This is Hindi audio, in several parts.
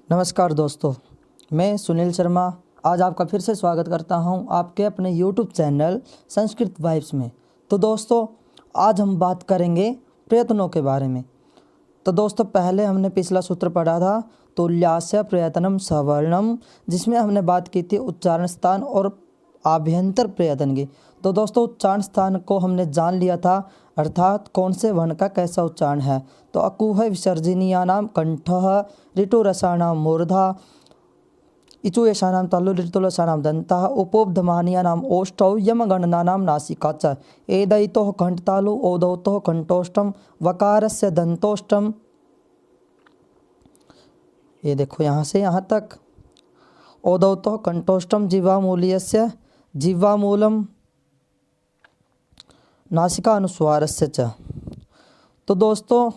नमस्कार दोस्तों, मैं सुनील शर्मा आज आपका फिर से स्वागत करता हूं आपके अपने YouTube चैनल संस्कृत वाइब्स में। तो दोस्तों, आज हम बात करेंगे प्रयत्नों के बारे में। तो दोस्तों, पहले हमने पिछला सूत्र पढ़ा था तुल्यास्य प्रयत्नम सवर्णम, जिसमें हमने बात की थी उच्चारण स्थान और आभ्यंतर प्रयत्न की। तो दोस्तों, उच्चारण स्थान को हमने जान लिया था, अर्थात कौन से वर्ण का कैसा उच्चारण है। तो अकुह विसर्जनीयानाम कंठः, ऋतुरसानाम मूर्धा, इचुयशानाम तालु, ऋतुलसानाम दन्तः, उपोपधमानीयानाम ओष्ठौ, यमगणनानाम नासिका च। एदैतोः कंठतालु, ओदौतोः कंठोष्ठम, वकारस्य दंतोष्ठम। ये देखो यहाँ से यहाँ तक। ओदौतोः कंठोष्ठम जिह्वामूल्यस्य, जिह्वामूलम नासिका अनुस्वारस्य च। तो दोस्तों,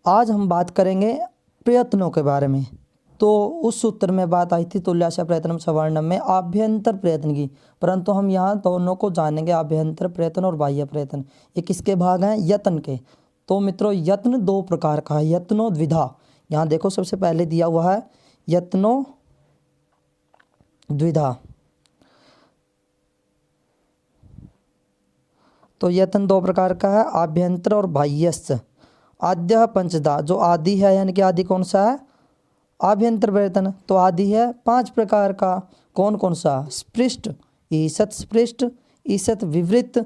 आज हम बात करेंगे प्रयत्नों के बारे में। तो उस सूत्र में बात आई थी तुल्यास्य प्रयत्नम सवर्णम में आभ्यंतर प्रयत्न की, परंतु हम यहाँ दोनों को जानेंगे, आभ्यंतर प्रयत्न और बाह्य प्रयत्न। ये किसके भाग हैं? यत्न के। तो मित्रों, यत्न दो प्रकार का है, यत्नो द्विधा। यहाँ देखो, सबसे पहले दिया हुआ है यत्नो द्विधा। तो यत्न दो प्रकार का है, आभ्यंतर और बाह्यस्य। आद्य पंचदा, जो आदि है, यानी कि आदि कौन सा है? आभ्यंतर प्रयत्न। तो आदि है 5 प्रकार का। कौन कौन सा? स्पृष्ट, ईषत् स्पृष्ट, ईषत् विवृत,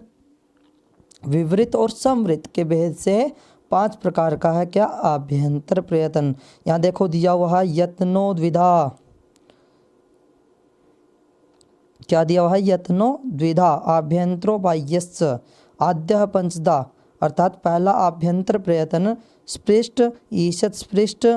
विवृत और समवृत के भेद से 5 प्रकार का है क्या? आभ्यंतर प्रयत्न। यहाँ देखो दिया हुआ है यत्नो द्विधा। क्या दिया हुआ है? यत्नो द्विधा आभ्यंतरो बाह्यस्य। आद्य पंचदा, अर्थात पहला आभ्यंतर प्रयत्न स्पृष्ट, ईषत् स्पृष्ट,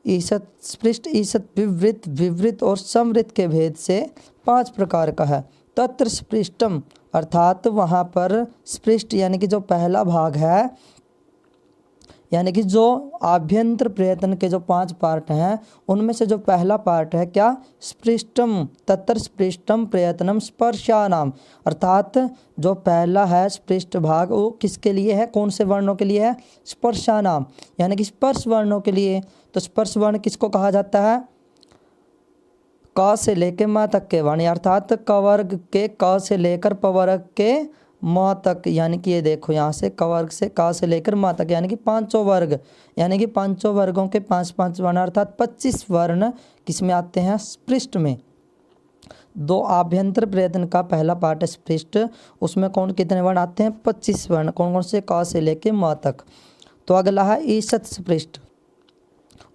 ईषत् स्पृष्ट, ईषत् विवृत, विवृत और समवृत के भेद से 5 प्रकार का है। तत्र स्पृष्टम, अर्थात वहाँ पर स्पृष्ट यानी कि जो पहला भाग है, यानी कि जो आभ्यंतर प्रयत्न के जो 5 पार्ट हैं, उनमें से जो पहला पार्ट है क्या? स्पृष्टम। तत्र स्पृष्टम प्रयत्नम स्पर्शानाम, अर्थात जो पहला है स्पृष्ट भाग, वो किसके लिए है? कौन से वर्णों के लिए है? स्पर्शानाम, यानी कि स्पर्श वर्णों के लिए। तो स्पर्श वर्ण किसको कहा जाता है? क से लेकर म तक के वर्ण, अर्थात क वर्ग के क से लेकर प वर्ग के म तक। यानी कि ये देखो, यहाँ से क वर्ग से क से लेकर म तक, यानी कि 5 वर्ग, यानी कि 5 वर्गों के 5-5 वर्ण, अर्थात 25 वर्ण किसमें आते हैं? स्पृष्ट में। दो आभ्यंतर प्रयत्न का पहला पार्ट है स्पृष्ट, उसमें कौन कितने वर्ण आते हैं? 25 वर्ण। कौन कौन से? क से लेकर म तक। तो अगला है ईषत् स्पृष्ट।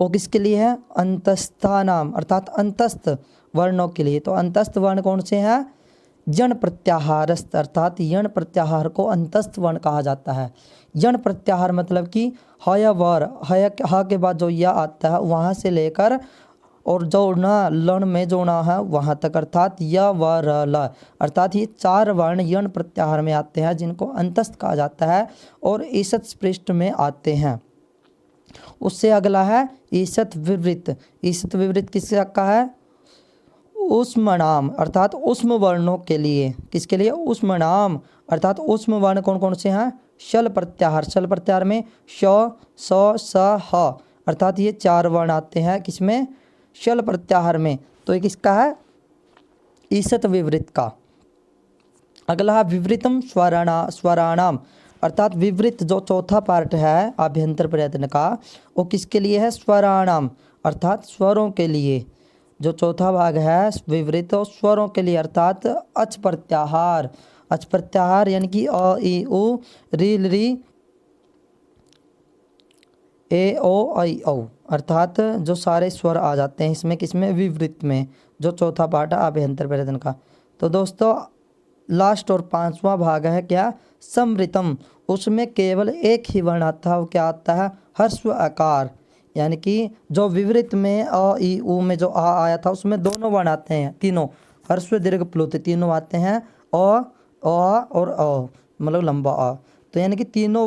वो किसके लिए है? अंतस्थानाम, अर्थात अंतस्थ वर्णों के लिए। तो अंतस्थ वर्ण कौन से हैं? यण प्रत्याहारस्थ, अर्थात यण प्रत्याहार को अंतस्थ वर्ण कहा जाता है। यण प्रत्याहार मतलब कि हय वर, हय ह के बाद जो या आता है वहाँ से लेकर और जो न लण में जो ना है वहाँ तक, अर्थात य व र ल, अर्थात ये 4 वर्ण यण प्रत्याहार में आते हैं, जिनको अंतस्थ कहा जाता है और ईषत् स्पृष्ट में आते हैं। उससे अगला है ईषत् विवृत। ईषत् विवृत किसका है? उष्मनाम, अर्थात उष्म वर्णों के लिए। किसके लिए? उष्मनाम, अर्थात उष्म वर्ण कौन कौन से हैं? शल प्रत्याहार। शल प्रत्याहार में श, स, स, ह, अर्थात ये 4 वर्ण आते हैं किसमें? शल प्रत्याहार में। तो ये किसका है? ईषत् विवृत का। अगला है विवृतम स्वराणाम, अर्थात विवृत जो चौथा पार्ट है आभ्यंतर प्रयत्न का, वो किसके लिए है? स्वराणाम, अर्थात स्वरों के लिए। जो चौथा भाग है विवृत और स्वरों के लिए, अर्थात अच प्रत्याहार। अच प्रत्याहार यानी कि अ, ई, उ, री, री, ए, ओ, ऐ, औ, अर्थात जो सारे स्वर आ जाते हैं इसमें, किसमें? विवृत में, जो चौथा पार्ट है आभ्यंतर प्रयत्न का। तो दोस्तों, लास्ट और 5वां भाग है क्या? समृतम। उसमें केवल एक ही वर्ण आता है, वो क्या आता है? ह्रस्व आकार। यानी कि जो विवृत में अ, ई, उ में जो आ आया था, उसमें दोनों वर्ण आते हैं, तीनों ह्रस्व दीर्घ प्लुत तीनों आते हैं। अ और अ, मतलब लंबा अ। तो यानी कि तीनों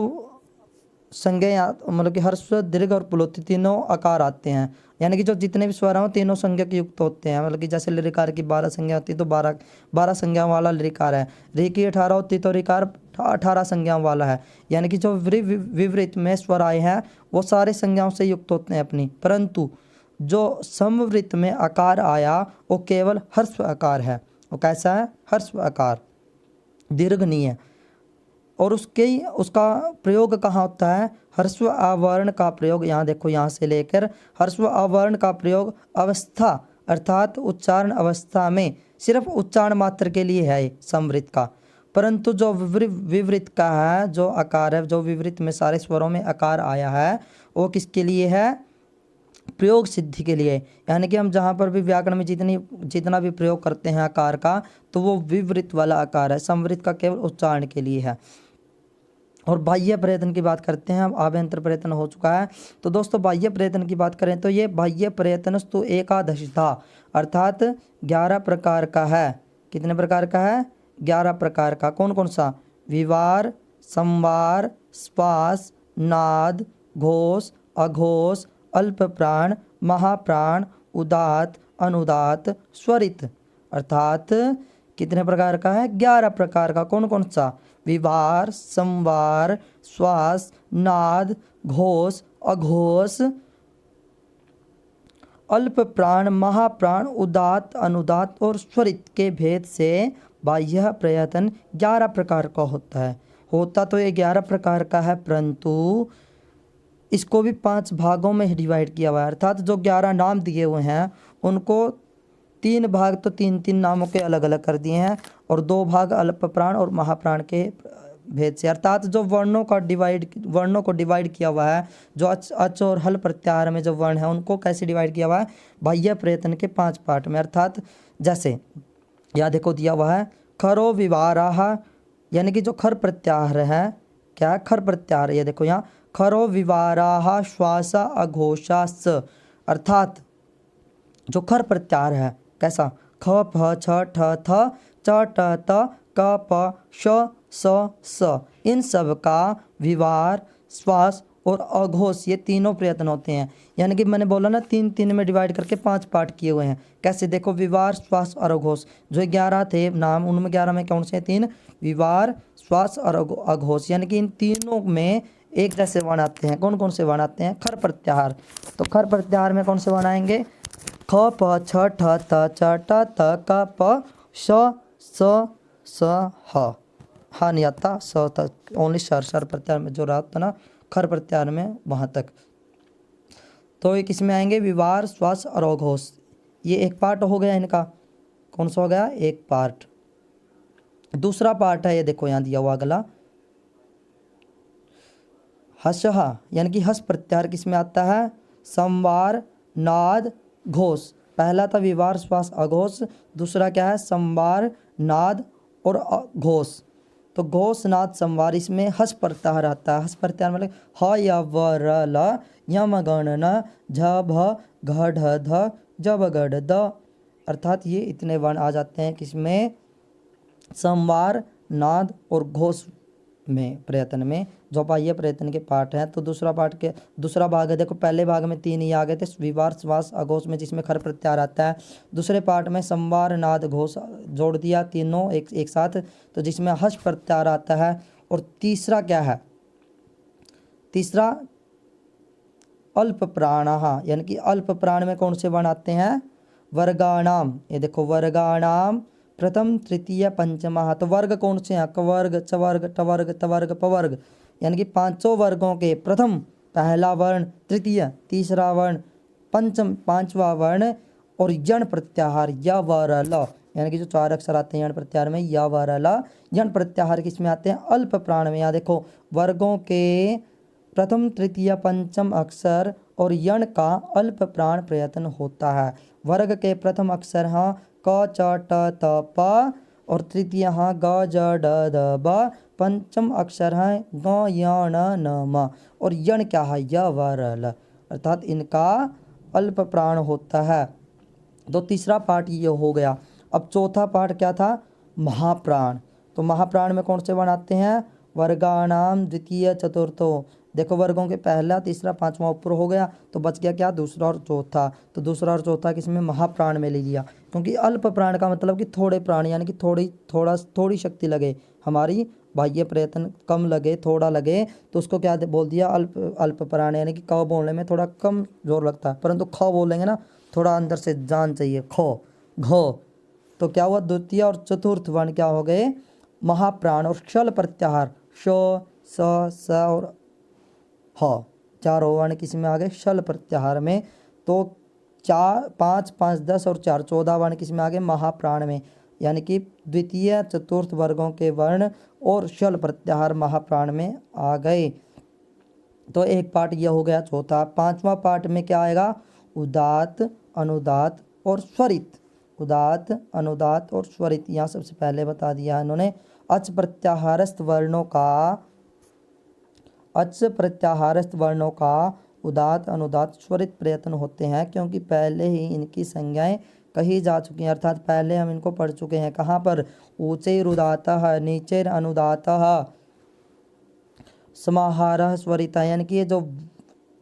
संज्ञा, मतलब कि ह्रस्व दीर्घ और प्लुत तीनों आकार आते हैं। यानी कि जो जितने भी स्वर हैं तीनों संज्ञा के युक्त होते हैं। मतलब कि जैसे लृकार की 12 संज्ञा होती है, तो 12 संज्ञा वाला लृकार है। री की 18 होती तो ऋकार 18 संज्ञाओं वाला है। यानी कि जो विवृत में स्वर आए हैं वो सारे संज्ञाओं से युक्त होते हैं अपनी, परंतु जो समवृत्त में आकार आया वो केवल ह्रस्व आकार है। वो कैसा है? ह्रस्व आकार, दीर्घ नहीं है। और उसका प्रयोग कहाँ होता है? ह्रस्व आवर्ण का प्रयोग, यहाँ देखो, यहाँ से लेकर ह्रस्व आवर्ण का प्रयोग अवस्था अर्थात उच्चारण अवस्था में सिर्फ उच्चारण मात्र के लिए है समवृत्त का। परंतु जो विवृत का है, जो आकार है, जो विवृत में सारे स्वरों में आकार आया है, वो किसके लिए है? प्रयोग सिद्धि के लिए। यानी कि हम जहाँ पर भी व्याकरण में जितना भी प्रयोग करते हैं आकार का, तो वो विवृत वाला आकार है, समवृत्त का केवल उच्चारण के लिए है। और बाह्य प्रयत्न की बात करते हैं, अब आभ्यंतर प्रयत्न हो चुका है। तो दोस्तों बाह्य प्रयत्न की बात करें तो ये बाह्य प्रयत्नस्तु एकादशधा अर्थात 11 प्रकार का है। कितने प्रकार का है? 11 प्रकार का। कौन कौन सा? विवार, संवार, श्वास, नाद, घोष, अघोष, अल्प प्राण, महाप्राण, उदात, अनुदात, स्वरित। अर्थात कितने प्रकार का है? 11 प्रकार का। कौन कौन सा? विवार, संवार, श्वास, नाद, घोष, अघोष, अल्प प्राण, महाप्राण, उदात, अनुदात और स्वरित के भेद से बाह्य प्रयत्न 11 प्रकार का होता है। होता तो ये 11 प्रकार का है, परंतु इसको भी 5 भागों में डिवाइड किया हुआ है। अर्थात जो 11 नाम दिए हुए हैं उनको 3 भाग तो 3-3 नामों के अलग अलग कर दिए हैं, और 2 भाग अल्प प्राण और महाप्राण के भेद से। अर्थात जो वर्णों को डिवाइड किया हुआ है, जो अच और हल प्रत्याहार में जो वर्ण है उनको कैसे डिवाइड किया हुआ है? बाह्य प्रयत्न के 5 पार्ट में। अर्थात जैसे यहाँ देखो दिया हुआ है खरो विवाराह, यानी कि जो खर प्रत्याहार है, क्या खर प्रत्याहार? ये देखो यहाँ खरो विवाराह श्वासा अघोषास। अर्थात जो खर प्रत्याहार है कैसा? ख फ छ ठ थ च ट त क प श स स, इन सब का विवार, श्वास और अघोष ये तीनों प्रयत्न होते हैं। यानी कि मैंने बोला ना 3-3 में डिवाइड करके 5 पार्ट किए हुए हैं। कैसे? देखो विवार, श्वास और अघोष, जो 11 थे नाम उनमें 11 में कौन से 3? विवार, श्वास और अघोष। यानी कि इन तीनों में एक जैसे वर्ण आते हैं। कौन कौन से वर्ण आते हैं? खर प्रत्याहार। तो खर प्रत्याहार में कौन से वर्ण आएंगे? ख प छ ठ त च ट त क प श स स ह। हाँ नहीं आता, स तक ओनली सर प्रत्याहार में जो रहा था ना खर प्रत्याहार में वहाँ तक। तो ये किस में आएंगे? विवार, श्वास और अघोष। ये एक पार्ट हो गया इनका। कौन सा हो गया? एक पार्ट। दूसरा पार्ट है ये देखो यहाँ दिया हुआ अगला हसहा, यानी कि हस प्रत्याहार किस में आता है? संवार, नाद, घोष। पहला था विवार, श्वास, अघोष। दूसरा क्या है? संवार, नाद और घोष। तो घोष, नाद, संवार, इसमें हस प्रत्याहार आता है। हस प्रत्याहार मतलब ह य व र ल यम गण न झ भ घ ढ ध जब गढ़ द। अर्थात ये इतने वर्ण आ जाते हैं किसमें? संवार, नाद और घोष में प्रयत्न में, जो बाह्य प्रयत्न के पार्ट हैं। तो दूसरा भाग है देखो, पहले भाग में 3 ही आ गए थे, विवार, श्वास, अघोष में, जिसमें खर प्रत्याहार आता है। दूसरे पार्ट में संवार, नाद, घोष जोड़ दिया तीनों एक साथ, तो जिसमें हस प्रत्याहार आता है। और तीसरा क्या है? तीसरा अल्प प्राणः, यानी कि अल्प प्राण में कौन से वर्ण आते हैं? वर्गाणाम। ये देखो वर्गाणाम प्रथम, तृतीय, पंचमः। तो वर्ग कौन से हैं? कवर्ग, चवर्ग, टवर्ग, तवर्ग, पवर्ग। यानी कि 5 वर्गों के प्रथम पहला वर्ण, तृतीय तीसरा वर्ण, पंचम 5वां वर्ण, और यण प्रत्याहार य व र ल, यानी कि जो 4 अक्षर आते हैं यण प्रत्याहार में, य व र ल। यण प्रत्याहार किस में आते हैं? अल्प प्राण में। यहाँ देखो वर्गों के प्रथम, तृतीय, पंचम अक्षर और यण का अल्प प्राण प्रयत्न होता है। वर्ग के प्रथम अक्षर हाँ क च ट त प, और तृतीय हाँ ग ज ड द ब, पंचम अक्षर है ग य ण न म, और यण क्या है? य व र ल। अर्थात इनका अल्प प्राण होता है। तो तीसरा पार्ट ये हो गया। अब चौथा पार्ट क्या था? महाप्राण। तो महाप्राण में कौन से वर्ण आते हैं? वर्गाणाम द्वितीय, चतुर्थो। देखो वर्गों के पहला, तीसरा, पांचवा ऊपर हो गया, तो बच गया क्या? दूसरा और चौथा। तो दूसरा और चौथा किसमें? महाप्राण में ले लिया, क्योंकि अल्प प्राण का मतलब कि थोड़े प्राण, यानी कि थोड़ी शक्ति लगे हमारी बाह्य प्रयत्न कम लगे, थोड़ा लगे, तो उसको क्या बोल दिया, अल्प प्राण, यानी कि क बोलने में थोड़ा कम जोर लगता है, परंतु ख बोलेंगे ना थोड़ा अंदर से जान चाहिए, खो घो। तो क्या हुआ, द्वितीय और चतुर्थ वर्ण क्या हो गए, महाप्राण और शल प्रत्याहार, श स और ह, चारों वर्ण किस में आ गए, शल प्रत्याहार में। तो 4 5 5 10 और 4 14 वर्ण किस में आ गए, महाप्राण में, यानी कि द्वितीय चतुर्थ वर्गों के वर्ण और शल प्रत्याहार महाप्राण में आ गए। तो एक पार्ट यह हो गया। चौथा, पांचवा पार्ट में क्या आएगा, उदात, अनुदात और स्वरित। उदात, अनुदात और स्वरित, यहाँ सबसे पहले बता दिया इन्होंने। अच प्रत्याहारस्थ वर्णों का उदात, अनुदात, स्वरित प्रयत्न होते हैं, क्योंकि पहले ही इनकी संज्ञाएं कही जा चुकी हैं, अर्थात पहले हम इनको पढ़ चुके हैं। कहाँ पर, ऊचैरुदातः, नीचैरनुदातः, समाहारः स्वरिता, यानी कि ये जो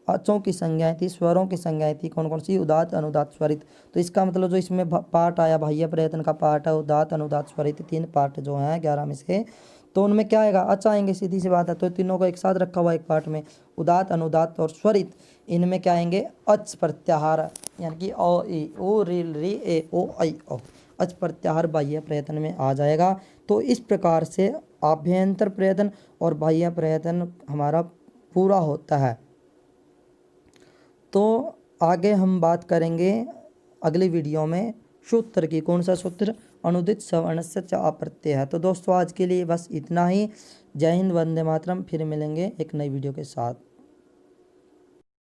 अचों की संज्ञाएं थी, स्वरों की संज्ञाएं थी, कौन कौन सी, उदात, अनुदात, स्वरित। तो इसका मतलब जो इसमें पार्ट आया, बाह्य प्रयत्न का पार्ट है, उदात, अनुदात, स्वरित, 3 पार्ट जो हैं 11 में से, तो उनमें क्या आएगा, अच आएंगे, सीधी सी बात है। तो तीनों को एक साथ रखा हुआ एक पार्ट में, उदात, अनुदात और स्वरित, इनमें क्या आएंगे, अच प्रत्याहार, यानी कि ओ ई ओ री री ए ओ आई ओ, अच प्रत्याहार बाह्य प्रयत्न में आ जाएगा। तो इस प्रकार से आभ्यंतर प्रयत्न और बाह्य प्रयत्न हमारा पूरा होता है। तो आगे हम बात करेंगे अगली वीडियो में सूत्र की। कौन सा सूत्र, अनुदित सवर्णस्य च अप्रत्यय है। तो दोस्तों आज के लिए बस इतना ही। जय हिंद, वंदे मातरम। फिर मिलेंगे एक नई वीडियो के साथ।